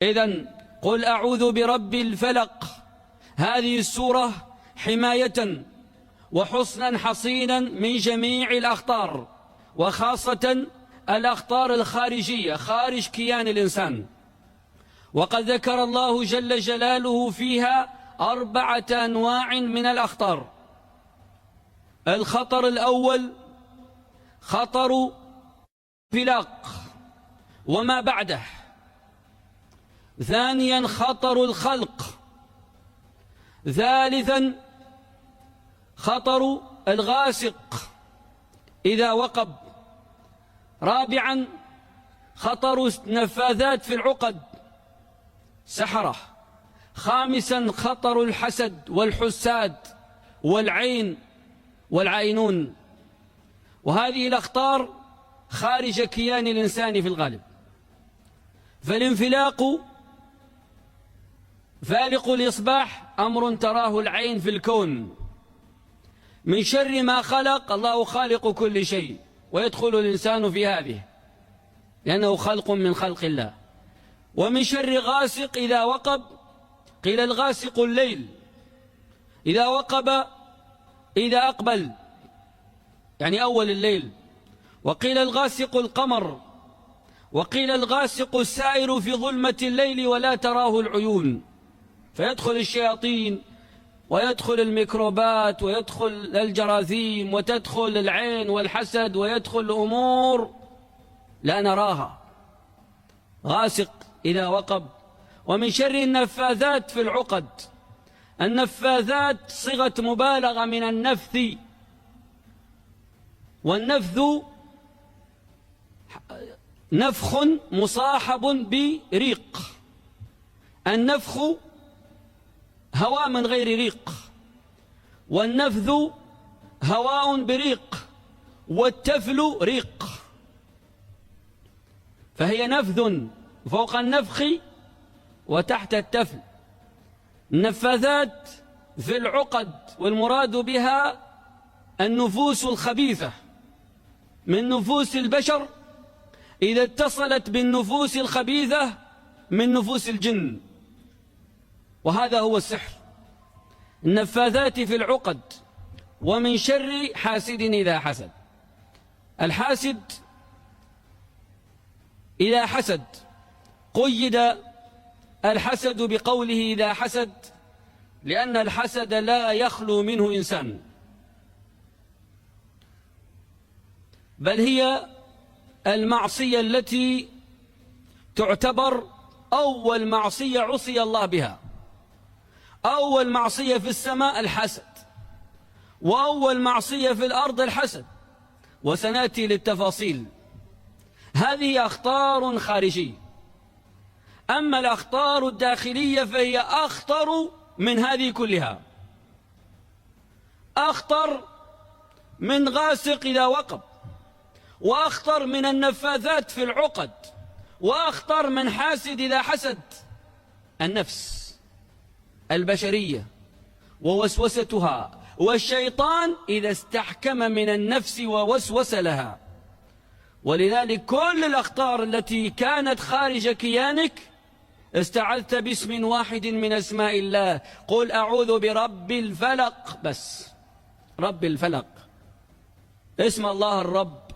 إذن قل أعوذ برب الفلق، هذه السورة حماية وحصنا حصينا من جميع الأخطار، وخاصة الأخطار الخارجية خارج كيان الإنسان. وقد ذكر الله جل جلاله فيها 4 أنواع من الأخطار. الخطر الأول خطر الانفلاق وما بعده. ثانيا خطر الخلق. ثالثا خطر الغاسق إذا وقب. رابعا خطر النفاذات في العقد، سحرة. خامسا خطر الحسد والحساد والعين والعائنون. وهذه الأخطار خارج كيان الإنسان في الغالب. فالانفلاق فالق الإصباح أمر تراه العين في الكون من شر ما خلق. الله خالق كل شيء، ويدخل الإنسان في هذه لأنه خلق من خلق الله. ومن شر غاسق إذا وقب، قيل الغاسق الليل إذا وقب إذا أقبل، يعني أول الليل. وقيل الغاسق القمر، وقيل الغاسق السائر في ظلمة الليل ولا تراه العيون، فيدخل الشياطين ويدخل الميكروبات ويدخل الجراثيم وتدخل العين والحسد ويدخل الأمور لا نراها. غاسق إذا وقب. ومن شر النفاذات في العقد. النفاذات صيغة مبالغة من النفث، والنفث نفخ مصاحب بريق. النفخ هواء من غير ريق، والنفث هواء بريق، والتفل ريق، فهي نفث فوق النفخ وتحت التفل. النفاذات في العقد، والمراد بها النفوس الخبيثة من نفوس البشر إذا اتصلت بالنفوس الخبيثة من نفوس الجن، وهذا هو السحر. النفاذات في العقد. ومن شر حاسد إذا حسد. الحاسد إذا حسد قيد الحسد بقوله إذا حسد، لأن الحسد لا يخلو منه إنسان، بل هي المعصية التي تعتبر أول معصية عصي الله بها. أول معصية في السماء الحسد، وأول معصية في الأرض الحسد، وسنأتي للتفاصيل. هذه أخطار خارجية. أما الأخطار الداخلية فهي أخطر من هذه كلها. أخطر من غاسق إذا وقب، وأخطر من النفاذات في العقد، وأخطر من حاسد إذا حسد. النفس البشرية ووسوستها، والشيطان إذا استحكم من النفس ووسوس لها. ولذلك كل الأخطار التي كانت خارج كيانك استعذت باسم واحد من أسماء الله. قل أعوذ برب الفلق، بس رب الفلق اسم الله الرب